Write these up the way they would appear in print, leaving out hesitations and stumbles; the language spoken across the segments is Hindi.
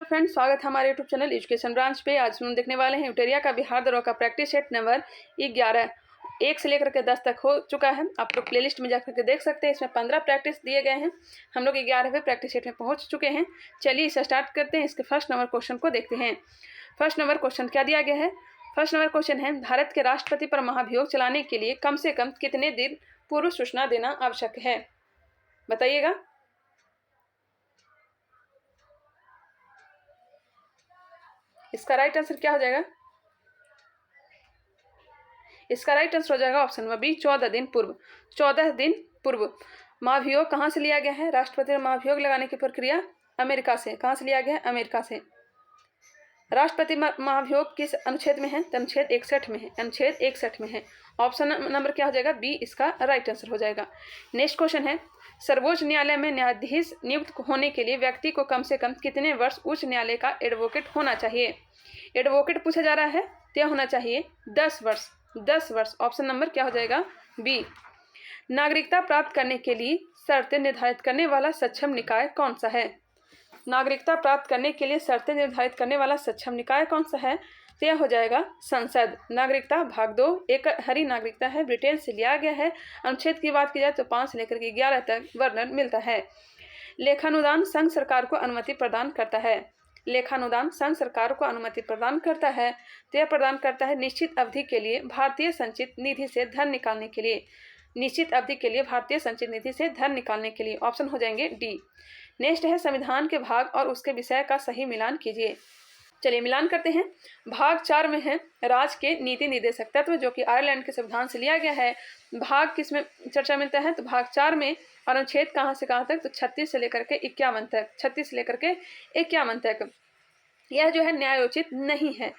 फ्रेंड्स, स्वागत है हमारे यूट्यूब चैनल एजुकेशन ब्रांच पे। आज हम देखने वाले हैं यूटेरिया का बिहार दौरा का प्रैक्टिस सेट नंबर 11 1 से लेकर के 10 तक हो चुका है। आप लोग प्लेलिस्ट में जाकर के देख सकते हैं। इसमें 15 प्रैक्टिस दिए गए हैं। हम लोग 11वें प्रैक्टिस सेट में पहुंच चुके हैं। चलिए इसे स्टार्ट करते हैं। इसके फर्स्ट नंबर क्वेश्चन को देखते हैं। फर्स्ट नंबर क्वेश्चन क्या दिया गया है? फर्स्ट नंबर क्वेश्चन है, भारत के राष्ट्रपति पर महाभियोग चलाने के लिए कम से कम कितने दिन पूर्व सूचना देना आवश्यक है? बताइएगा। इसका राइट आंसर क्या हो जाएगा? इसका राइट आंसर हो जाएगा ऑप्शन नंबर बी, 14 दिन पूर्व। 14 दिन पूर्व। महाभियोग कहाँ से लिया गया है? राष्ट्रपति में महाभियोग लगाने की प्रक्रिया अमेरिका से। कहाँ से लिया गया है? अमेरिका से। राष्ट्रपति महाभियोग किस अनुच्छेद में है? अनुच्छेद 61 में है। अनुच्छेद 61 में है। ऑप्शन नंबर क्या हो जाएगा? बी इसका राइट आंसर हो जाएगा। नेक्स्ट क्वेश्चन है, सर्वोच्च न्यायालय में न्यायाधीश नियुक्त होने के लिए व्यक्ति को कम से कम कितने वर्ष उच्च न्यायालय का एडवोकेट होना चाहिए? एडवोकेट पूछा जा रहा है तो यह होना चाहिए 10 वर्ष। 10 वर्ष। ऑप्शन नंबर क्या हो जाएगा? बी। नागरिकता प्राप्त करने के लिए शर्तें निर्धारित करने वाला सक्षम निकाय कौन सा है? नागरिकता प्राप्त करने के लिए शर्तें निर्धारित करने वाला सक्षम निकाय कौन सा है? तो यह हो जाएगा संसद। नागरिकता भाग 2 एक हरी नागरिकता है, ब्रिटेन से लिया गया है। अनुच्छेद की बात की जाए तो 5 से लेकर के 11 तक वर्णन मिलता है। लेखानुदान संघ सरकार को अनुमति प्रदान करता है। लेखानुदान संघ सरकार को अनुमति प्रदान करता है तो यह प्रदान करता है निश्चित अवधि के लिए भारतीय संचित निधि से धन निकालने के लिए। निश्चित अवधि के लिए भारतीय संचित निधि से धन निकालने के लिए। ऑप्शन हो जाएंगे डी। नेक्स्ट है, संविधान के भाग और उसके विषय का सही मिलान कीजिए। चलिए मिलान करते हैं। भाग 4 में है राज्य के नीति निर्देशक तत्व, जो कि आयरलैंड के संविधान से लिया गया है। भाग किस में चर्चा मिलता है? तो भाग 4 में। और अनुच्छेद कहाँ से कहाँ तक? तो 36 से लेकर के 51 तक। 36 से लेकर के 51 तक। यह जो है न्यायोचित नहीं है।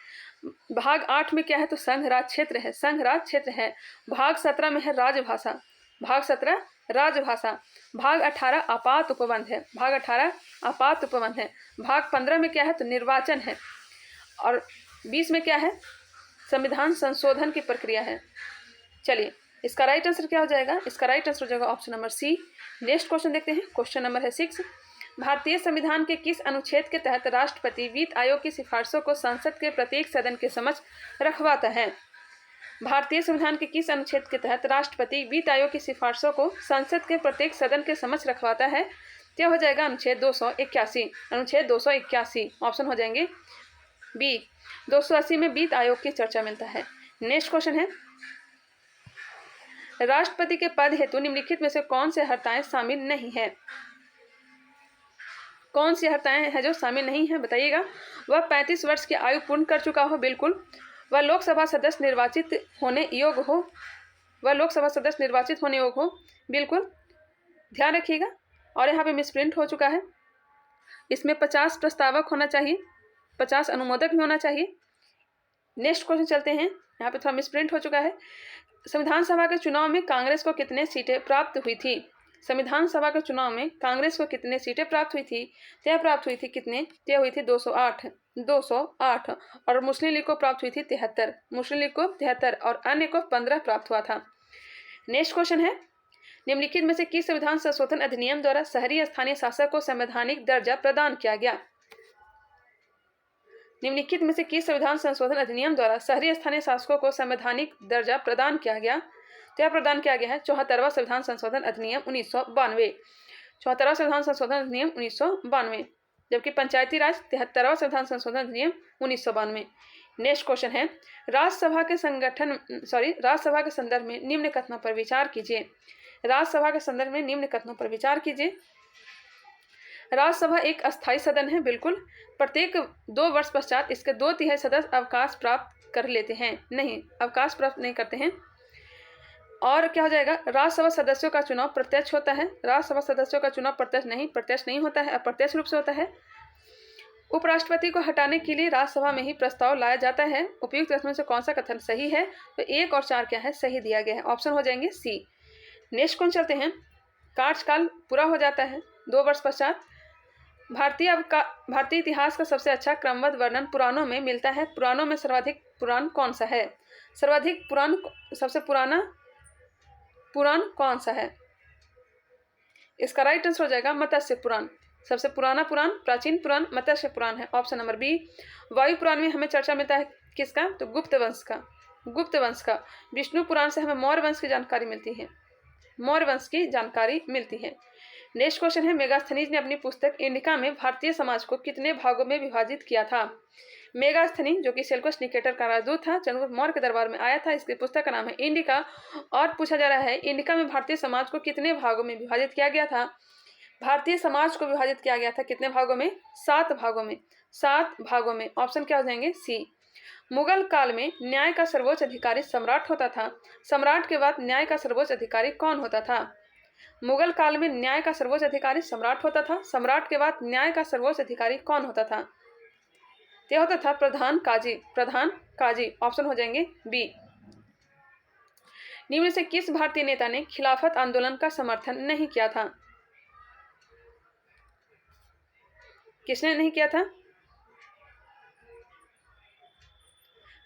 भाग 8 में क्या है? तो संघ राज्य क्षेत्र है। संघ राज्य क्षेत्र है। भाग 17 में है राजभाषा। भाग 17 राजभाषा। भाग 18 आपात उपबंध है। भाग 18 आपात उपबंध है। भाग 15 में क्या है? तो निर्वाचन है। और 20 में क्या है? संविधान संशोधन की प्रक्रिया है। चलिए इसका राइट आंसर क्या हो जाएगा? इसका राइट आंसर हो जाएगा option number C. Next question देखते हैं। क्वेश्चन नंबर है 6। भारतीय संविधान के किस अनुच्छेद के तहत राष्ट्रपति वित्त आयोग की सिफारिशों को संसद के प्रत्येक सदन के समक्ष रखवाता है? भारतीय संविधान के किस अनुच्छेद के तहत राष्ट्रपति वित्त आयोग की सिफारिशों को संसद के प्रत्येक सदन के समक्ष रखवाता है? क्या हो जाएगा? अनुच्छेद 281। अनुच्छेद 281। ऑप्शन हो जाएंगे बी। 280 में वित्त आयोग की चर्चा मिलता है। नेक्स्ट क्वेश्चन है, राष्ट्रपति के पद हेतु निम्नलिखित में से कौन से हर्ताएं शामिल नहीं है? कौन सी हर्ताएं हैं जो शामिल नहीं है? बताइएगा। वह 35 वर्ष की आयु पूर्ण कर चुका हो, बिल्कुल। वह लोकसभा सदस्य निर्वाचित होने योग्य हो। वह लोकसभा सदस्य निर्वाचित होने योग्य हो, बिल्कुल ध्यान रखिएगा। और यहाँ पे मिसप्रिंट हो चुका है। इसमें 50 प्रस्तावक होना चाहिए, 50 अनुमोदक भी होना चाहिए। नेक्स्ट क्वेश्चन चलते हैं। यहाँ पे थोड़ा मिसप्रिंट हो चुका है। संविधान सभा के चुनाव में कांग्रेस को कितने सीटें प्राप्त हुई थी? संविधान सभा के चुनाव में कांग्रेस को कितने सीटें प्राप्त हुई थी? तय प्राप्त हुई थी कितने? तय हुई थी 208। 208। और मुस्लिम लीग को प्राप्त हुई थी 73। मुस्लिम लीग को 73 और अन्य को 15 प्राप्त हुआ था। नेक्स्ट क्वेश्चन है, निम्नलिखित में से किस संविधान संशोधन अधिनियम द्वारा शहरी स्थानीय शासक को संवैधानिक दर्जा प्रदान किया गया? निम्नलिखित में से किस संविधान संशोधन अधिनियम द्वारा शहरी स्थानीय शासकों को संवैधानिक दर्जा प्रदान किया गया? तो यह प्रदान किया गया है 74वां संविधान संशोधन अधिनियम 1992। 74वां संविधान संशोधन अधिनियम 1992। जबकि पंचायती राज 73वां संविधान संशोधन अधिनियम 1992। नेक्स्ट क्वेश्चन है, राज्यसभा के संदर्भ में निम्न कथनों पर विचार कीजिए। राज्यसभा के संदर्भ में निम्न कथनों पर विचार कीजिए। राज्यसभा एक अस्थायी सदन है, बिल्कुल। प्रत्येक 2 वर्ष पश्चात इसके 2/3 सदस्य अवकाश प्राप्त कर लेते हैं। नहीं, अवकाश प्राप्त नहीं करते हैं। और क्या हो जाएगा? राज्यसभा सदस्यों का चुनाव प्रत्यक्ष होता है। राज्यसभा सदस्यों का चुनाव प्रत्यक्ष नहीं होता है, अप्रत्यक्ष रूप से होता है। उपराष्ट्रपति को हटाने के लिए राज्यसभा में ही प्रस्ताव लाया जाता है। उपयुक्त कथनों से कौन सा कथन सही है? तो 1 और 4 क्या है? सही दिया गया है। ऑप्शन हो जाएंगे सी। नेक्स्ट क्वेश्चन चलते हैं। कार्यकाल पूरा हो जाता है 2 वर्ष पश्चात। भारतीय इतिहास का सबसे अच्छा क्रमबद्ध वर्णन पुराणों में मिलता है। पुराणों में सर्वाधिक पुराण कौन सा है? सबसे पुराना पुराण कौन सा है? इसका राइट आंसर हो जाएगा मत्स्य पुराण। सबसे पुराना पुराण प्राचीन पुराण मत्स्य पुराण है, ऑप्शन नंबर बी। वायु पुराण में हमें चर्चा मिलता है किसका, तो गुप्त वंश का, गुप्त वंश का। विष्णु पुराण से हमें मौर्य वंश की जानकारी मिलती है, मौर्य वंश की जानकारी मिलती है। नेक्स्ट क्वेश्चन है, मेगास्थनीज ने अपनी पुस्तक इंडिका में भारतीय समाज को कितने भागों में विभाजित किया था। मेगास्थनी जो कि सेल्यूकस निकेटर का राजदूत था, चंद्रगुप्त मौर्य के दरबार में आया था, इसकी पुस्तक का नाम है इंडिका। और पूछा जा रहा है इंडिका में भारतीय समाज को कितने भागों में विभाजित किया गया था। भारतीय समाज को विभाजित किया गया था कितने भागों में, 7 भागों में, 7 भागों में। ऑप्शन क्या हो जाएंगे, सी। मुगल काल में न्याय का सर्वोच्च अधिकारी सम्राट होता था, सम्राट के बाद न्याय का सर्वोच्च अधिकारी कौन होता था। मुगल काल में न्याय का सर्वोच्च अधिकारी सम्राट होता था, सम्राट के बाद न्याय का सर्वोच्च अधिकारी कौन होता था, यह होता था प्रधान काजी, प्रधान काजी। ऑप्शन हो जाएंगे बी। निम्न से किस भारतीय नेता ने खिलाफत आंदोलन का समर्थन नहीं किया था। किसने नहीं किया था,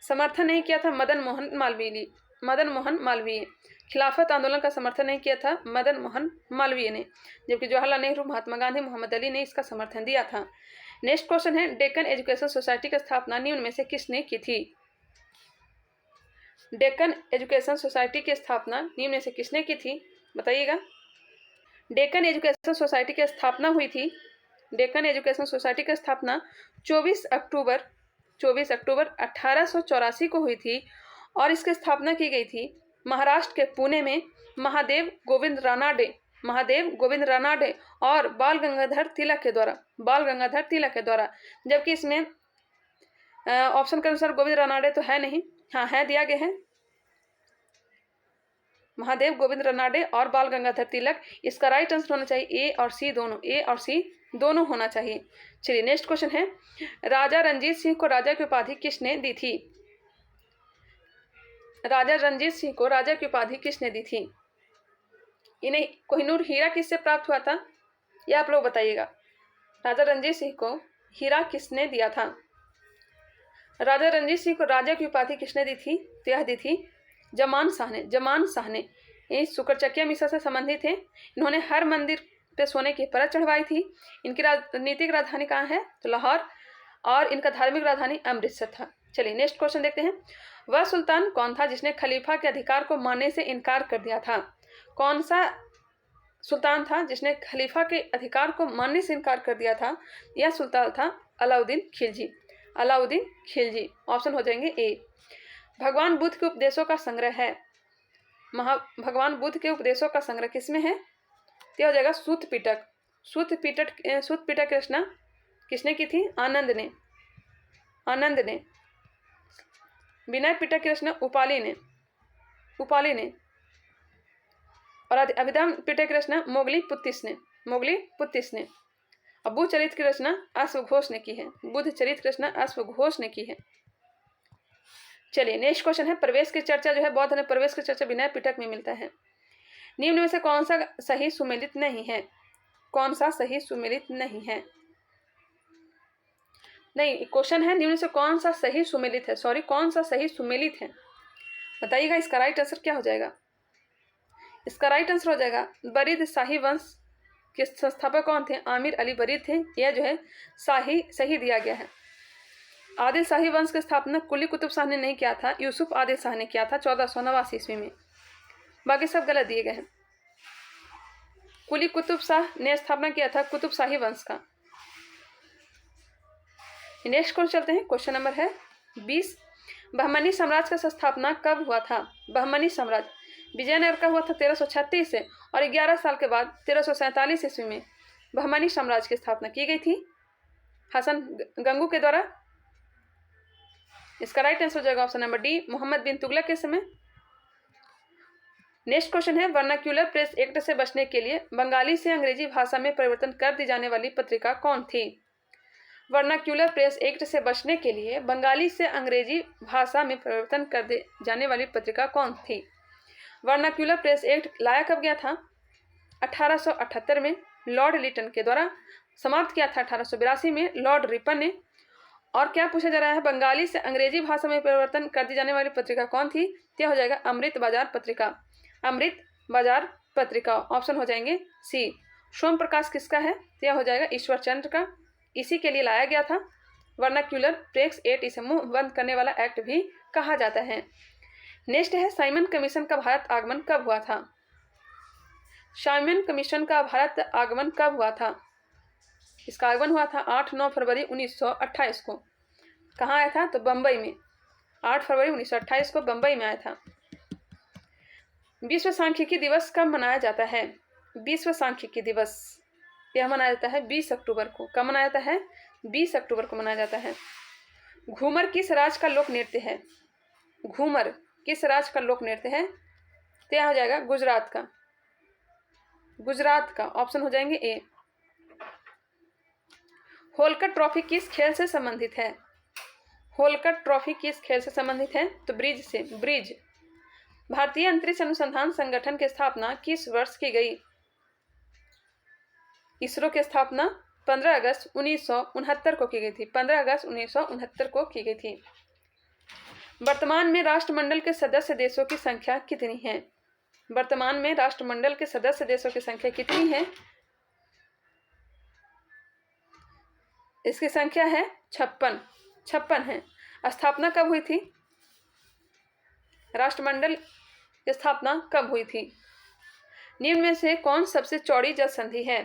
समर्थन नहीं किया था, मदन मोहन मालवीय, मदन मोहन मालवीय। खिलाफत आंदोलन का समर्थन नहीं किया था मदन मोहन मालवीय ने, जबकि जवाहरलाल नेहरू, महात्मा गांधी, मोहम्मद अली ने इसका समर्थन दिया था। नेक्स्ट क्वेश्चन है, डेक्कन एजुकेशन सोसाइटी की स्थापना निम्न में से किसने की थी। डेक्कन एजुकेशन सोसाइटी की स्थापना निम्न में से किसने की थी, बताइएगा। डेक्कन एजुकेशन सोसाइटी की स्थापना हुई थी, डेक्कन एजुकेशन सोसाइटी की स्थापना 24 अक्टूबर 1884 को हुई थी और इसकी स्थापना की गई थी महाराष्ट्र के पुणे में महादेव गोविंद रानाडे और बाल गंगाधर तिलक के द्वारा, जबकि इसमें ऑप्शन के अनुसार गोविंद रानाडे तो है नहीं, हाँ है, दिया गया है महादेव गोविंद रानाडे और बाल गंगाधर तिलक। इसका राइट आंसर होना चाहिए ए और सी दोनों, ए और सी दोनों होना चाहिए। चलिए नेक्स्ट क्वेश्चन है, राजा रणजीत सिंह को राजा की उपाधि किसने दी थी। राजा रणजीत सिंह को राजा की उपाधि किसने दी थी। इन्हें कोहिनूर हीरा किससे प्राप्त हुआ था, यह आप लोग बताइएगा। राजा रणजीत सिंह को हीरा किसने दिया था। राजा रणजीत सिंह को राजा की उपाधि किसने दी थी, तो यह दी थी जमान शाह ने। ये शुक्रचकिया मिश्र से संबंधित थे। इन्होंने हर मंदिर पे सोने की परत चढ़वाई थी। इनकी राजनीतिक राजधानी कहाँ है, तो लाहौर, और इनका धार्मिक राजधानी अमृतसर था। चलिए नेक्स्ट क्वेश्चन देखते हैं, वह सुल्तान कौन था जिसने खलीफा के अधिकार को मानने से इनकार कर दिया था। कौन सा सुल्तान था जिसने खलीफा के अधिकार को मानने से इनकार कर दिया था। यह सुल्तान था अलाउद्दीन खिलजी। ऑप्शन हो जाएंगे ए। भगवान बुद्ध के उपदेशों का संग्रह है, भगवान बुद्ध के उपदेशों का संग्रह किसमें है, तो हो जाएगा सूत पिटक की रचना किसने की थी, आनंद ने। विनय पिटक की रचना उपाली ने। और अभिधान पिटक की रचना मोगली पुत्तिस ने। और बुद्ध चरित्र की रचना अश्वघोष ने की है। चलिए नेक्स्ट क्वेश्चन है, प्रवेश की चर्चा जो है, बौद्ध धर्म प्रवेश की चर्चा विनय पिटक में मिलता है। निम्न में से कौन सा सही सुमेलित नहीं है, नहीं क्वेश्चन है निम्न से कौन सा सही सुमेलित है, बताइएगा। इसका राइट आंसर क्या हो जाएगा, इसका राइट आंसर हो जाएगा बरीद शाही वंश के संस्थापक कौन थे, आमिर अली बरीद थे। यह जो है सही दिया गया है। आदिल शाही वंश की स्थापना कुली कुतुब शाह ने नहीं किया था, यूसुफ आदिल शाह ने किया था 1489 ईस्वी में। बाकी सब गलत दिए गए हैं। कुली कुतुब शाह ने स्थापना किया था कुतुब शाही वंश का। नेक्स्ट क्वेश्चन चलते हैं, क्वेश्चन नंबर है 20। बहमनी साम्राज्य का स्थापना कब हुआ था। बहमनी साम्राज्य विजयनगर का हुआ था 1336 से, और 11 साल के बाद 1347 ईस्वी में बहमनी साम्राज्य की स्थापना की गई थी हसन गंगू के द्वारा। इसका राइट आंसर हो जाएगा ऑप्शन नंबर डी, मोहम्मद बिन तुगलक के समय। नेक्स्ट क्वेश्चन है, वर्नाक्यूलर प्रेस एक्ट से बचने के लिए बंगाली से अंग्रेजी भाषा में परिवर्तन कर दी जाने वाली पत्रिका कौन थी। वर्नाक्यूलर प्रेस एक्ट से बचने के लिए बंगाली से अंग्रेजी भाषा में परिवर्तन कर दी जाने वाली पत्रिका कौन थी। वर्नाक्यूलर प्रेस एक्ट लाया कब गया था, 1878 में लॉर्ड लिटन के द्वारा। समाप्त किया था 1882 में लॉर्ड रिपन ने। और क्या पूछा जा रहा है, बंगाली से अंग्रेजी भाषा में परिवर्तन कर दी जाने वाली पत्रिका कौन थी, यह हो जाएगा अमृत बाजार पत्रिका। ऑप्शन हो जाएंगे सी। सोम प्रकाश किसका है? तो यह हो जाएगा ईश्वर चंद्र का। इसी के लिए लाया गया था। वर्नाक्यूलर प्रेस एक्ट, इसे मुंह बंद करने वाला एक्ट भी कहा जाता है। नेक्स्ट है साइमन कमीशन का भारत आगमन कब हुआ था? साइमन कमीशन का भारत आगमन कब हुआ था? इसका आगमन हुआ था 8-9 फरवरी 1928 को। कहाँ आया था? तो बम्बई में। 8 फरवरी 1928 को बम्बई में आया था। विश्व सांख्यिकी दिवस कब मनाया जाता है? विश्व सांख्यिकी दिवस यह मनाया जाता है 20 अक्टूबर को। कब मनाया जाता है? 20 अक्टूबर को मनाया जाता है। घूमर किस राज्य का लोक नृत्य है? घूमर किस राज्य का लोक नृत्य है? तो यह हो जाएगा गुजरात का। गुजरात का ऑप्शन हो जाएंगे ए। होलकर ट्रॉफी किस खेल से संबंधित है? होलकर ट्रॉफी किस खेल से संबंधित है? तो ब्रिज से। ब्रिज। भारतीय अंतरिक्ष अनुसंधान संगठन की स्थापना किस वर्ष की गई? इसरो की स्थापना 15 अगस्त 1969 को की गई थी। 15 अगस्त 1969 को की गई थी। वर्तमान में राष्ट्रमंडल के सदस्य देशों की संख्या कितनी है? वर्तमान में राष्ट्रमंडल के सदस्य देशों की संख्या कितनी है? इसकी संख्या है 56 है। स्थापना कब हुई थी? राष्ट्रमंडल की स्थापना कब हुई थी? निम्न में से कौन सबसे चौड़ी जल संधि है?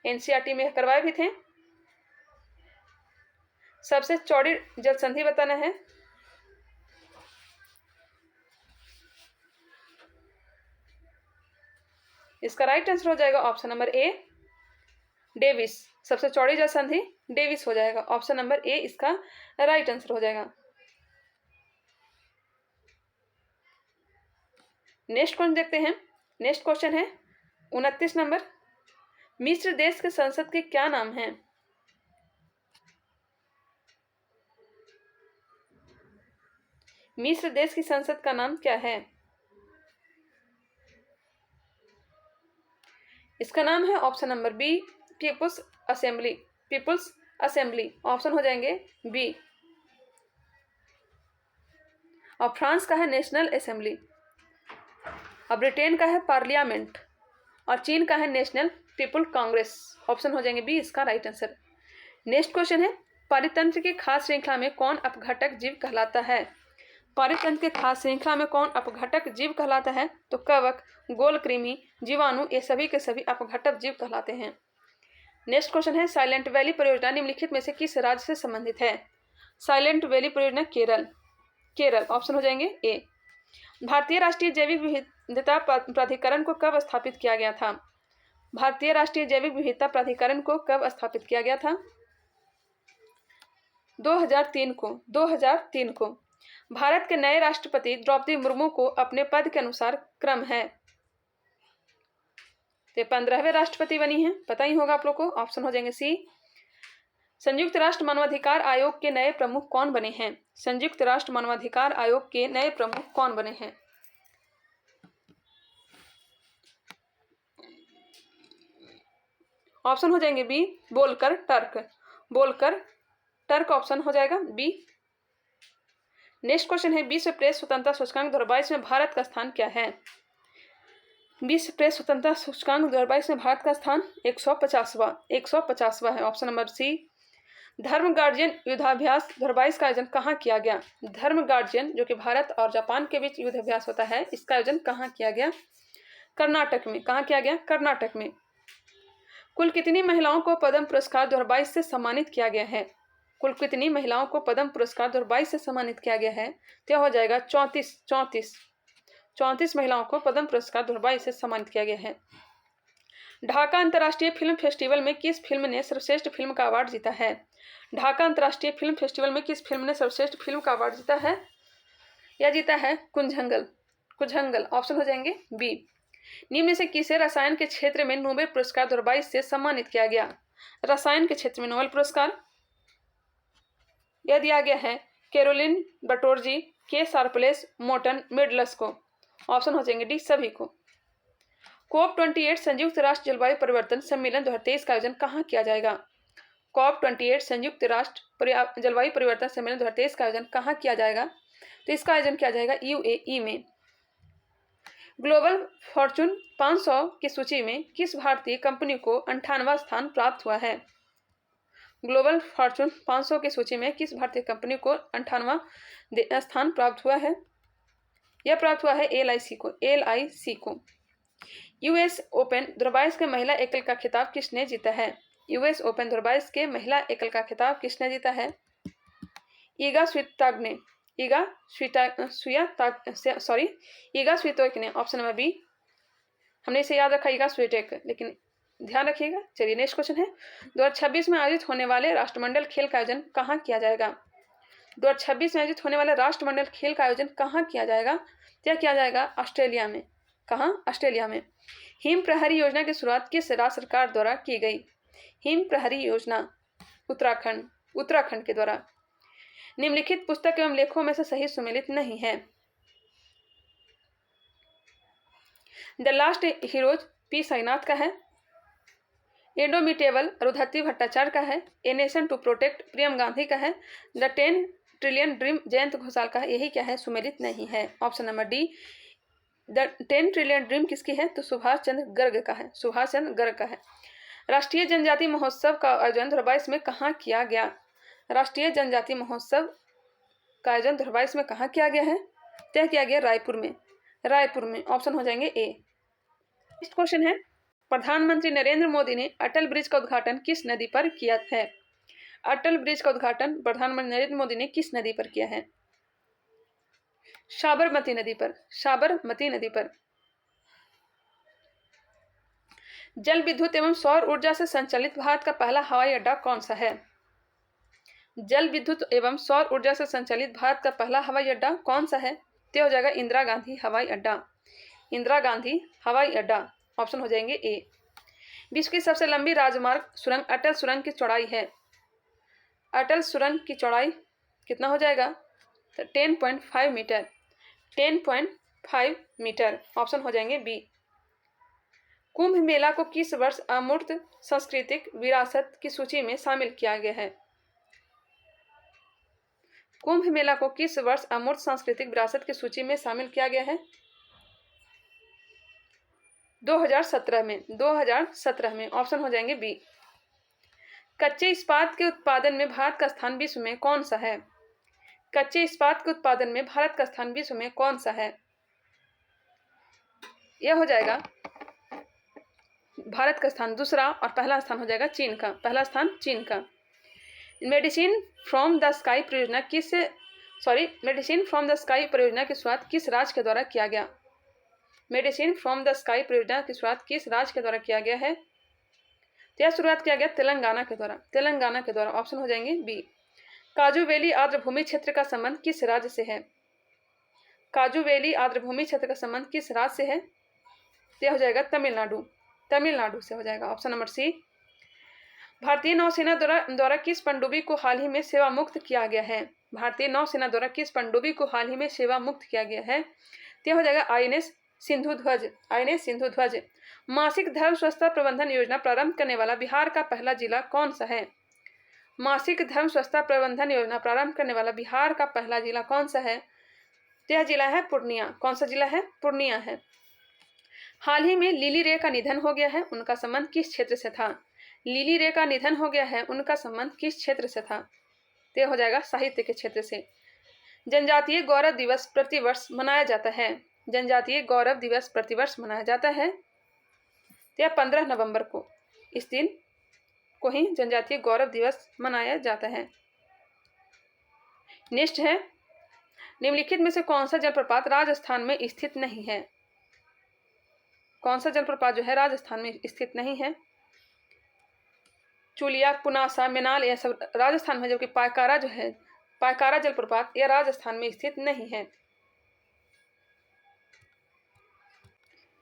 एनसीईआरटी में करवाए भी थे। सबसे चौड़ी जल संधि बताना है। इसका राइट आंसर हो जाएगा ऑप्शन नंबर ए, डेविस। सबसे चौड़ी जल संधि डेविस हो जाएगा। ऑप्शन नंबर ए इसका राइट आंसर हो जाएगा। नेक्स्ट क्वेश्चन देखते हैं। नेक्स्ट क्वेश्चन है 29 नंबर। मिस्र देश के संसद के क्या नाम है? मिस्र देश की संसद का नाम क्या है? इसका नाम है option number B, people's assembly. People's assembly option हो जाएंगे बी। और फ्रांस का है नेशनल असेंबली। और ब्रिटेन का है पार्लियामेंट। और चीन का है नेशनल पीपुल कांग्रेस। ऑप्शन हो जाएंगे बी इसका राइट आंसर। नेक्स्ट क्वेश्चन है पारितंत्र की खास श्रृंखला में कौन अपघटक जीव कहलाता है? पारितंत्र के खास श्रृंखला में कौन अपघटक जीव कहलाता है? तो कवक, गोलकृमि, जीवाणु, ये सभी के सभी अपघटक जीव कहलाते हैं। नेक्स्ट क्वेश्चन है साइलेंट वैली परियोजना निम्नलिखित में से किस राज्य से संबंधित है? साइलेंट वैली परियोजना केरल। केरल ऑप्शन हो जाएंगे ए। भारतीय राष्ट्रीय जैविक विविधता प्राधिकरण को कब स्थापित किया गया था? भारतीय राष्ट्रीय जैविक विविधता प्राधिकरण को कब स्थापित किया गया था? 2003 को। 2003 को। भारत के नए राष्ट्रपति द्रौपदी मुर्मू को अपने पद के अनुसार क्रम है। तो 15वें राष्ट्रपति बनी हैं, पता ही होगा आप लोग को। ऑप्शन हो जाएंगे सी। संयुक्त राष्ट्र मानवाधिकार आयोग के नए प्रमुख कौन बने हैं? संयुक्त राष्ट्र मानवाधिकार आयोग के नए प्रमुख कौन बने हैं? ऑप्शन हो जाएंगे बी, बोलकर टर्क। बोलकर टर्क ऑप्शन हो जाएगा बी। नेक्स्ट क्वेश्चन है विश्व प्रेस स्वतंत्रता सूचकांक 2022 में भारत का स्थान क्या है? विश्व प्रेस स्वतंत्रता सूचकांक 2022 में भारत का स्थान 150वां है। Option number C. Dharma Guardian युद्धाभ्यास 2022 का आयोजन कहाँ किया गया? धर्म गार्जियन जो कि भारत और जापान के बीच युद्धाभ्यास होता है, इसका आयोजन कहाँ किया गया? कर्नाटक में। कहाँ किया गया? कर्नाटक में। कुल कितनी महिलाओं को पद्म पुरस्कार 2022 से सम्मानित किया गया है? कुल कितनी महिलाओं को पद्म पुरस्कार 2022 से सम्मानित किया गया है? तो हो जाएगा 34 महिलाओं को पद्म पुरस्कार 2022 से सम्मानित किया गया है। ढाका अंतर्राष्ट्रीय फिल्म फेस्टिवल में किस फिल्म ने सर्वश्रेष्ठ फिल्म का अवार्ड जीता है? ढाका अंतर्राष्ट्रीय फिल्म फेस्टिवल में किस फिल्म ने सर्वश्रेष्ठ फिल्म का अवार्ड जीता है? यह जीता है कुंजंगल। कुंजंगल ऑप्शन हो जाएंगे बी। निम्न में से किसे रसायन के क्षेत्र में नोबेल पुरस्कार 2022 से सम्मानित किया गया? रसायन के क्षेत्र में नोबेल पुरस्कार यह दिया गया है कैरोलिन बटोरजी, के शार्पलेस, मोर्टन मिडलस को। ऑप्शन हो जाएंगे डी सभी को। COP28 संयुक्त राष्ट्र जलवायु परिवर्तन सम्मेलन 2023 का आयोजन कहाँ किया जाएगा? COP28 संयुक्त राष्ट्र जलवायु परिवर्तन सम्मेलन 2023 का आयोजन कहाँ किया जाएगा? तो इसका आयोजन किया जाएगा UAE में। ग्लोबल फॉर्चून 500 की सूची में किस भारतीय कंपनी को 58वां स्थान प्राप्त हुआ है? ग्लोबल फॉर्चून 500 की सूची में किस भारतीय कंपनी को 58वां स्थान प्राप्त हुआ है? यह प्राप्त हुआ है LIC को। यूएस ओपन दुबई के महिला एकल का खिताब किसने जीता है? यूएस ओपन दुबई के महिला एकल का खिताब किसने जीता है? ईगा स्वियातेक ने। Option number B. हमने इसे याद रखा ईगा स्वियातेक, लेकिन ध्यान रखिएगा। चलिए नेक्स्ट क्वेश्चन है, 2026 में आयोजित होने वाले राष्ट्रमंडल खेल का आयोजन कहाँ किया जाएगा? 2026 में आयोजित होने वाले राष्ट्रमंडल खेल का आयोजन कहाँ किया जाएगा? क्या किया जाएगा? ऑस्ट्रेलिया में। कहाँ? ऑस्ट्रेलिया में। हिम प्रहरी योजना की शुरुआत किस राज्य सरकार द्वारा की गई? हिम प्रहरी योजना उत्तराखंड के द्वारा। निम्नलिखित पुस्तक एवं लेखों में से सही सुमेलित नहीं है। The last heroes P Sainath का है। इंडोमिटेबल अरुंधति भट्टाचार्य का है। ए नेशन टू प्रोटेक्ट प्रियम गांधी का है। The 10 trillion dream Jayant Ghoshal का है। यही क्या है? सुमेलित नहीं है। Option number D. The 10 trillion dream किसकी है? तो सुभाष चंद्र गर्ग का है। सुभाष चंद्र गर्ग का है। राष्ट्रीय जनजाति महोत्सव का आयोजन 2022 में कहाँ किया गया? राष्ट्रीय जनजाति महोत्सव का आयोजन 2022 में कहाँ किया गया है? तय किया गया रायपुर में। रायपुर में। ऑप्शन हो जाएंगे ए। नेक्स्ट क्वेश्चन है, प्रधानमंत्री नरेंद्र मोदी ने अटल ब्रिज का उद्घाटन किस नदी पर किया है? अटल ब्रिज का उद्घाटन प्रधानमंत्री नरेंद्र मोदी ने किस नदी पर किया है? साबरमती नदी पर। साबरमती नदी पर। जल विद्युत एवं सौर ऊर्जा से संचालित भारत का पहला हवाई अड्डा कौन सा है? जल विद्युत एवं सौर ऊर्जा से संचालित भारत का पहला हवाई अड्डा कौन सा है? तो हो जाएगा इंदिरा गांधी हवाई अड्डा। इंदिरा गांधी हवाई अड्डा। ऑप्शन हो जाएंगे ए। विश्व की सबसे लंबी राजमार्ग सुरंग अटल सुरंग की चौड़ाई है। अटल सुरंग की चौड़ाई कितना हो जाएगा? तो 10.5 मीटर। 10.5 मीटर। ऑप्शन हो जाएंगे बी। कुंभ मेला को किस वर्ष अमूर्त सांस्कृतिक विरासत की सूची में शामिल किया गया है? कुंभ मेला को किस वर्ष अमूर्त सांस्कृतिक विरासत की सूची में शामिल किया गया है? 2017 में। 2017 में। ऑप्शन हो जाएंगे बी। कच्चे इस्पात के उत्पादन में भारत का स्थान विश्व में कौन सा है? कच्चे इस्पात के उत्पादन में भारत का स्थान विश्व में कौन सा है? यह हो जाएगा भारत का स्थान दूसरा और पहला स्थान हो जाएगा चीन का। पहला स्थान चीन का। मेडिसिन फ्रॉम द स्काई परियोजना की शुरुआत किस राज्य के द्वारा किया गया? मेडिसिन फ्रॉम द स्काई परियोजना की शुरुआत किस राज्य के द्वारा किया गया है? तो यह शुरुआत किया गया तेलंगाना के द्वारा। तेलंगाना के द्वारा। ऑप्शन हो जाएंगे बी। काजू वैली आर्द्रभूमि क्षेत्र का संबंध किस राज्य से है? काजू वैली आर्द्रभूमि क्षेत्र का संबंध किस राज्य से है? तो हो जाएगा तमिलनाडु। तमिलनाडु से हो जाएगा। Option number C. भारतीय नौसेना द्वारा किस पनडुब्बी को हाल ही में सेवा मुक्त किया गया है? भारतीय नौसेना द्वारा किस पनडुब्बी को हाल ही में सेवा मुक्त किया गया है? तो हो जाएगा INS सिंधुध्वज। INS सिंधुध्वज। मासिक धर्म स्वच्छता प्रबंधन योजना प्रारंभ करने वाला बिहार का पहला जिला कौन सा है? मासिक धर्म स्वच्छता प्रबंधन योजना प्रारंभ करने वाला बिहार का पहला जिला कौन सा है? तो यह जिला है पूर्णिया। कौन सा जिला है? पूर्णिया है। हाल ही में लिली रे का निधन हो गया है, उनका संबंध किस क्षेत्र से था? लिली रे का निधन हो गया है, उनका संबंध किस क्षेत्र से था? तो हो जाएगा साहित्य के क्षेत्र से। जनजातीय गौरव दिवस प्रतिवर्ष मनाया जाता है। जनजातीय गौरव दिवस प्रतिवर्ष मनाया जाता है। तो यह 15 नवंबर को, इस दिन को ही जनजातीय गौरव दिवस मनाया जाता है। नेक्स्ट है, निम्नलिखित में से कौन सा जलप्रपात राजस्थान में स्थित नहीं है? कौन सा जलप्रपात जो है राजस्थान में स्थित नहीं है? चुलिया, पुनासा, मेनाल यह सब राजस्थान में, जबकि पायकारा जो है, पायकारा जलप्रपात यह राजस्थान में स्थित नहीं है।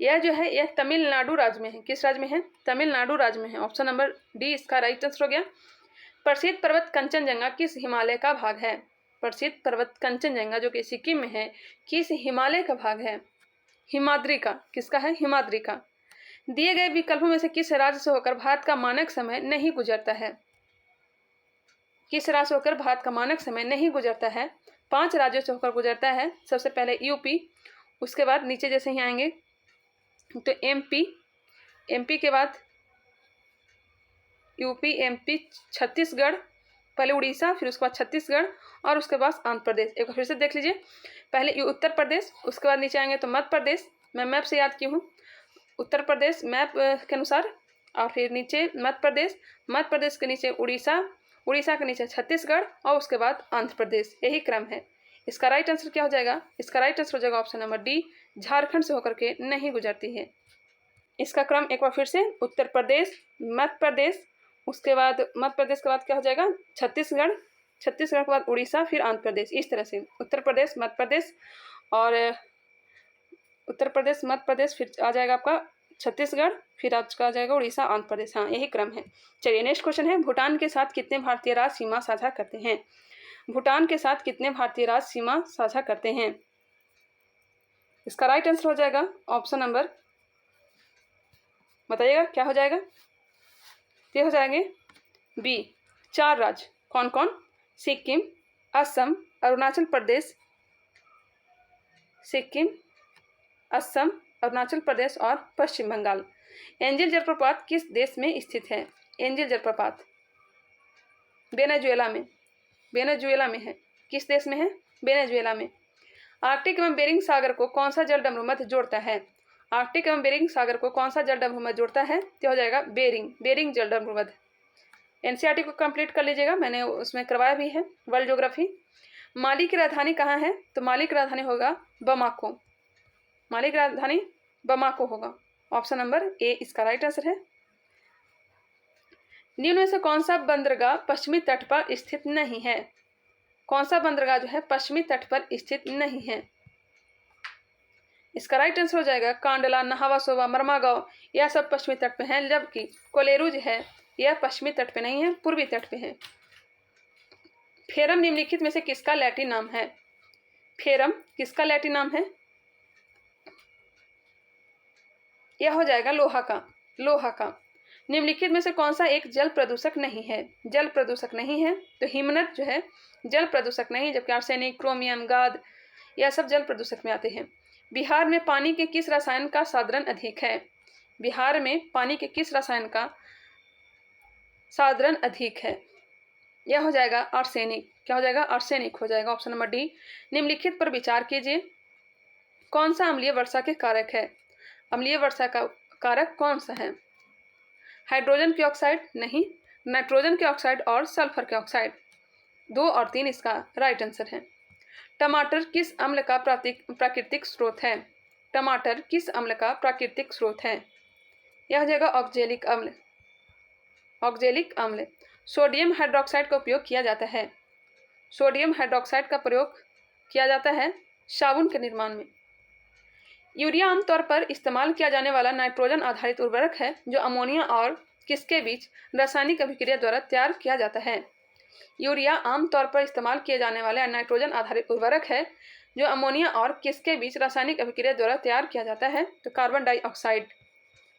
यह जो है यह तमिलनाडु राज्य में है। किस राज्य में है? तमिलनाडु राज्य में है। ऑप्शन नंबर डी इसका राइट आंसर हो गया। प्रसिद्ध पर्वत कंचनजंगा किस हिमालय का भाग है? प्रसिद्ध पर्वत कंचनजंगा जो कि सिक्किम में है, किस हिमालय का भाग है? हिमाद्री का। किसका है? हिमाद्री का। दिए गए विकल्पों में से किस राज्य से होकर भारत का मानक समय नहीं गुजरता है? किस राज्य से होकर भारत का मानक समय नहीं गुजरता है? 5 राज्यों से होकर गुजरता है। सबसे पहले यूपी, उसके बाद नीचे जैसे ही आएंगे तो एमपी के बाद यूपी, एमपी, छत्तीसगढ़, पहले उड़ीसा, फिर उसके बाद छत्तीसगढ़ और उसके बाद आंध्र प्रदेश। एक बार फिर से देख लीजिए, पहले उत्तर प्रदेश, उसके बाद नीचे आएंगे तो मध्य प्रदेश, मैं मैप से याद की हूँ, उत्तर प्रदेश मैप के अनुसार, और फिर नीचे मध्य प्रदेश, मध्य प्रदेश के नीचे उड़ीसा, उड़ीसा के नीचे छत्तीसगढ़ और उसके बाद आंध्र प्रदेश। यही क्रम है। इसका राइट आंसर क्या हो जाएगा? इसका राइट आंसर हो जाएगा ऑप्शन नंबर डी, झारखंड से होकर के नहीं गुजरती है। इसका क्रम एक बार फिर से, उत्तर प्रदेश, मध्य प्रदेश, उसके बाद मध्य प्रदेश के बाद क्या हो जाएगा? छत्तीसगढ़, छत्तीसगढ़ के बाद उड़ीसा, फिर आंध्र प्रदेश। इस तरह से उत्तर प्रदेश, मध्य प्रदेश और उत्तर प्रदेश, मध्य प्रदेश, फिर आ जाएगा आपका छत्तीसगढ़, फिर आपका आ जाएगा उड़ीसा, आंध्र प्रदेश। हाँ, यही क्रम है। चलिए नेक्स्ट क्वेश्चन है, भूटान के साथ कितने भारतीय राज्य सीमा साझा करते हैं? भूटान के साथ कितने भारतीय राज्य सीमा साझा करते हैं? इसका राइट आंसर हो जाएगा ऑप्शन नंबर, बताइएगा क्या हो जाएगा? ये हो जाएंगे बी, 4 राज्य। कौन कौन? सिक्किम, असम, अरुणाचल प्रदेश, सिक्किम, असम, अरुणाचल प्रदेश और पश्चिम बंगाल। एंजिल जलप्रपात किस देश में स्थित है? एंजिल जलप्रपात वेनेजुएला में, वेनेजुएला में है। किस देश में है? वेनेजुएला में। आर्कटिक एवं बेरिंग सागर को कौन सा जलडमरू मध्य जोड़ता है? आर्कटिक एवं बेरिंग सागर को कौन सा जलडमरू मध्य जोड़ता है? तो हो जाएगा बेरिंग, बेरिंग जलडमरू मध्य। एनसीईआरटी को कंप्लीट कर लीजिएगा, मैंने उसमें करवाया भी है, वर्ल्ड ज्योग्राफी। माली की राजधानी कहाँ है? तो माली की राजधानी होगा बमाको, माली की राजधानी बमाको होगा। ऑप्शन नंबर ए इसका राइट आंसर है। निम्न में से कौन सा बंदरगाह पश्चिमी तट पर स्थित नहीं है? कौन सा बंदरगाह जो है पश्चिमी तट पर स्थित नहीं है? इसका राइट आंसर हो जाएगा कांडला, नहावा सोवा, मरमागांव, यह सब पश्चिमी तट पे हैं, जबकि कोलेरू जो है यह पश्चिमी तट पे नहीं है, पूर्वी तट पे है। फेरम निम्नलिखित में से किसका लैटिन नाम है? फेरम किसका लैटिन नाम है? यह हो जाएगा लोहा का, लोहा का। निम्नलिखित में से कौन सा एक जल प्रदूषक नहीं है? जल प्रदूषक नहीं है तो हिमनद जो है जल प्रदूषक नहीं, जबकि आर्सेनिक, क्रोमियम, गाद यह सब जल प्रदूषक में आते हैं। बिहार में पानी के किस रसायन का साधारण अधिक है? बिहार में पानी के किस रसायन का साधारण अधिक है? यह हो जाएगा आर्सेनिक। क्या हो जाएगा? आर्सेनिक हो जाएगा। Option number D. निम्नलिखित पर विचार कीजिए, कौन सा अम्लीय वर्षा के कारक है? अम्लीय वर्षा का कारक कौन सा है? हाइड्रोजन के ऑक्साइड नहीं, नाइट्रोजन के ऑक्साइड और सल्फर के ऑक्साइड। 2 और 3 इसका राइट आंसर है। टमाटर किस अम्ल का प्राकृतिक स्रोत है? टमाटर किस अम्ल का प्राकृतिक स्रोत है? यह हो जाएगा ऑक्जेलिक अम्ल, ऑक्जेलिक अम्ल। सोडियम हाइड्रोक्साइड का उपयोग किया जाता है, सोडियम हाइड्रोक्साइड का प्रयोग किया जाता है साबुन के निर्माण में। यूरिया आमतौर पर इस्तेमाल किया जाने वाला नाइट्रोजन आधारित उर्वरक है जो अमोनिया और किसके बीच रासायनिक अभिक्रिया द्वारा तैयार किया जाता है? यूरिया आमतौर पर इस्तेमाल किए जाने वाला नाइट्रोजन आधारित उर्वरक है जो अमोनिया और किसके बीच रासायनिक अभिक्रिया द्वारा तैयार किया जाता है? तो कार्बन डाइऑक्साइड,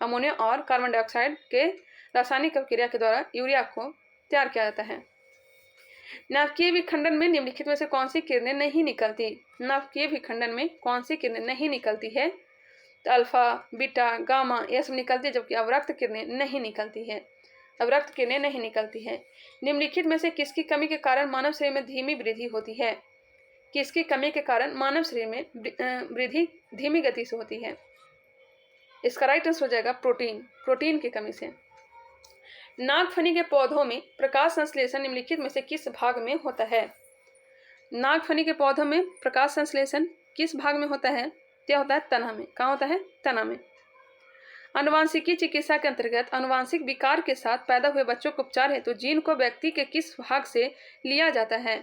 अमोनिया और कार्बन डाइऑक्साइड के रासायनिक अभिक्रिया के द्वारा यूरिया को तैयार किया जाता है। नाभिकीय विखंडन में निम्नलिखित में से कौन सी किरणें नहीं निकलती? नाभिकीय विखंडन में कौन सी किरणें नहीं निकलती है? तो अल्फा, बीटा, गामा यह सब निकलती है, जबकि अवरक्त किरणें नहीं निकलती है, अवरक्त किरणें नहीं निकलती है। निम्नलिखित में से किसकी कमी के कारण मानव शरीर में धीमी वृद्धि होती है? किसकी कमी के कारण मानव शरीर में वृद्धि धीमी गति से होती है? इसका राइट आंसर हो जाएगा प्रोटीन, प्रोटीन की कमी से। नागफनी के पौधों में प्रकाश संश्लेषण निम्नलिखित में से किस भाग में होता है? नागफनी के पौधों में प्रकाश संश्लेषण किस भाग में होता है? क्या होता है? तना में। कहाँ होता है? तना में। आनुवांशिकी चिकित्सा के अंतर्गत आनुवांशिक विकार के साथ पैदा हुए बच्चों को उपचार हेतु तो जीन को व्यक्ति के किस भाग से लिया जाता है?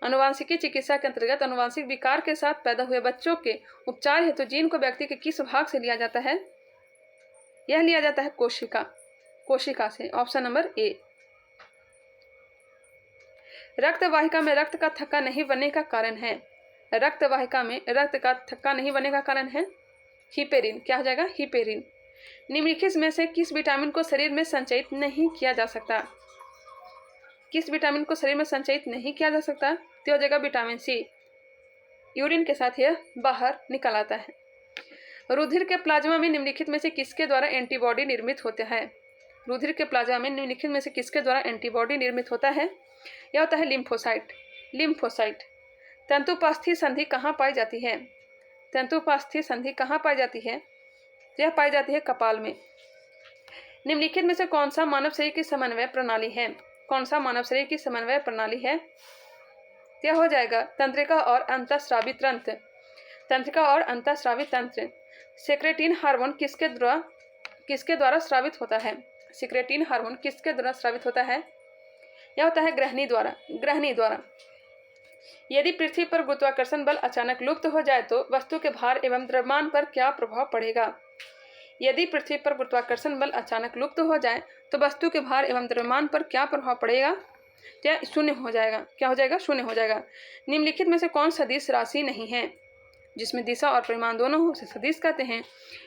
आनुवांशिकी चिकित्सा के अंतर्गत आनुवांशिक विकार के साथ पैदा हुए बच्चों के उपचार हेतु तो जीन को व्यक्ति के किस भाग से लिया जाता है? यह लिया जाता है कोशिका, कोशिका से। Option number A. रक्त वाहिका में रक्त का थक्का नहीं बनने का कारण है? रक्त वाहिका में रक्त का थक्का नहीं बनने का कारण है हिपेरिन। क्या हो जाएगा? हिपेरिन। निम्नलिखित में से किस विटामिन को शरीर में संचयित नहीं किया जा सकता? किस विटामिन को शरीर में संचयित नहीं किया जा सकता? तो हो जाएगा विटामिन सी। यूरिन के साथ यह बाहर निकल आता है। रुधिर के प्लाज्मा में निम्नलिखित में से किसके द्वारा एंटीबॉडी निर्मित होता है? रुधिर के प्लाज्मा में निम्नलिखित में से किसके द्वारा एंटीबॉडी निर्मित होता है? यह होता है लिम्फोसाइट। लिम्फोसाइट। तंतुपास्थी संधि कहाँ पाई जाती है? तंतुपास्थी संधि कहाँ पाई जाती है? यह पाई जाती है कपाल में। निम्नलिखित में से कौन सा मानव शरीर की समन्वय प्रणाली है? कौन सा मानव शरीर की समन्वय प्रणाली है? यह हो जाएगा तंत्रिका और अंतःस्रावी तंत्र। तंत्रिका और अंतःस्रावी तंत्र। सेक्रेटिन हार्मोन किसके द्वारा स्रावित होता है? सेक्रेटिन हार्मोन किसके द्वारा स्रावित होता है? यह होता है ग्रहणी द्वारा। ग्रहणी द्वारा। यदि पृथ्वी पर गुरुत्वाकर्षण बल अचानक लुप्त हो जाए तो वस्तु के भार एवं द्रव्यमान पर क्या प्रभाव पड़ेगा? यदि पृथ्वी पर गुरुत्वाकर्षण बल अचानक लुप्त हो जाए तो वस्तु के भार एवं द्रव्यमान पर क्या प्रभाव पड़ेगा? क्या शून्य हो जाएगा? क्या हो जाएगा? शून्य हो जाएगा। निम्नलिखित में से कौन सदिश राशि नहीं है? जिसमें दिशा और परिमाण दोनों हो उसे सदिश कहते हैं।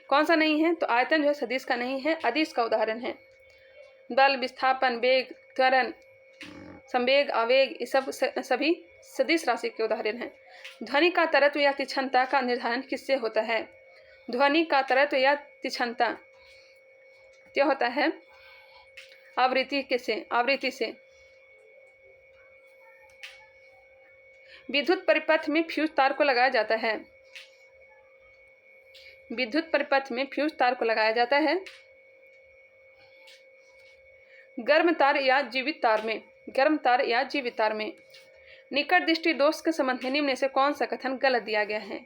कौन सा नहीं है? तो आयतन जो है सदिश का नहीं है, अदिश का उदाहरण है। बल, विस्थापन, वेग, त्वरण, संवेग, आवेग, ये सब सभी सदिश राशि के उदाहरण हैं। ध्वनि का तरत्व या तीक्ष्णता का निर्धारण किससे होता है? ध्वनि का तरत्व या तीक्ष्णता क्या होता है? आवृत्ति से। विद्युत परिपथ में फ्यूज तार को लगाया जाता है। विद्युत परिपथ में फ्यूज तार को लगाया जाता है गर्म तार या जीवित तार में। गर्म तार या जीवित तार में। निकट दृष्टि दोष के संबंध में निम्न से कौन सा कथन गलत दिया गया है?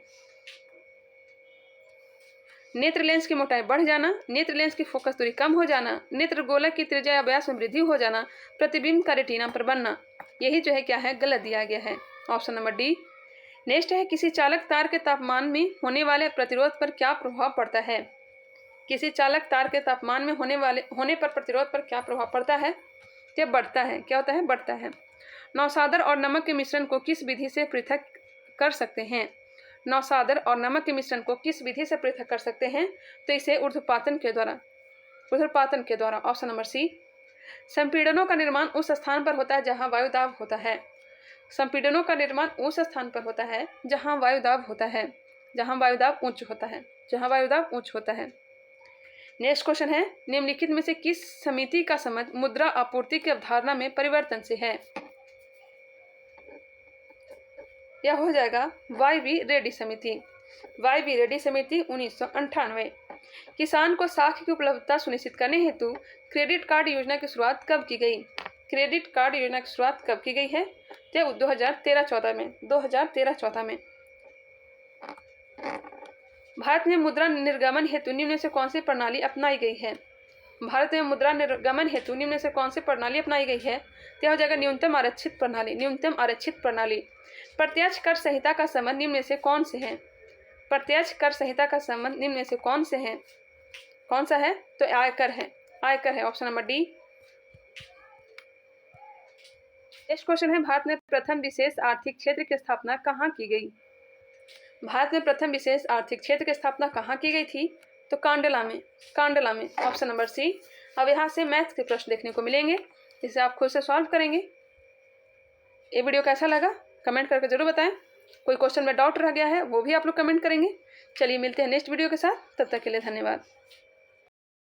नेत्र लेंस की मोटाई बढ़ जाना, नेत्र लेंस की फोकस दूरी कम हो जाना, नेत्र गोलक की त्रिज्या या व्यास में वृद्धि हो जाना, प्रतिबिंब का रेटिना पर बनना, यही जो है क्या है? गलत दिया गया है। Option number D. नेक्स्ट है किसी चालक तार के तापमान में होने वाले प्रतिरोध पर क्या प्रभाव पड़ता है? किसी चालक तार के तापमान में होने पर प्रतिरोध पर क्या प्रभाव पड़ता है? यह बढ़ता है। क्या होता है? बढ़ता है। नौसादर और नमक के मिश्रण को किस विधि से पृथक कर सकते हैं? नौसादर और नमक के मिश्रण को किस विधि से पृथक कर सकते हैं? तो इसे ऊर्ध्वपातन के द्वारा। ऑप्शन नंबर सी। संपीड़नों का निर्माण उस स्थान पर होता है जहां वायुदाब होता है। संपीड़नों का निर्माण उस स्थान पर होता है जहां वायुदाब होता है, जहां वायुदाब उच्च होता है। नेक्स्ट क्वेश्चन है निम्नलिखित में से किस समिति का संबंध मुद्रा आपूर्ति की अवधारणा में परिवर्तन से है? यह हो जाएगा वाई.वी. रेड्डी समिति। वाई.वी. रेड्डी समिति 1998। किसान को साख की उपलब्धता सुनिश्चित करने हेतु क्रेडिट कार्ड योजना की शुरुआत कब की गई? क्रेडिट कार्ड योजना की शुरुआत कब की गई है? 2013-14 में। भारत में मुद्रा निर्गमन हेतु निम्न से कौन सी प्रणाली अपनाई गई है? भारत में मुद्रा निर्गमन हेतु निम्न से कौन सी प्रणाली अपनाई गई है? यह हो जाएगा न्यूनतम आरक्षित प्रणाली। प्रत्यक्ष कर संहिता का संबंध निम्न से कौन से है? प्रत्यक्ष कर संहिता का संबंध निम्न से कौन से है? कौन सा है? तो आयकर है। Option number D. Next question है भारत में प्रथम विशेष आर्थिक क्षेत्र की स्थापना कहाँ की गई? भारत में प्रथम विशेष आर्थिक क्षेत्र की स्थापना कहाँ की गई थी? तो कांडला में। Option number C. अब यहाँ से मैथ के प्रश्न देखने को मिलेंगे, जिसे आप खुद से सॉल्व करेंगे। ये वीडियो कैसा लगा कमेंट करके जरूर बताएं। कोई क्वेश्चन में डाउट रह गया है वो भी आप लोग कमेंट करेंगे। चलिए मिलते हैं नेक्स्ट वीडियो के साथ, तब तक के लिए धन्यवाद।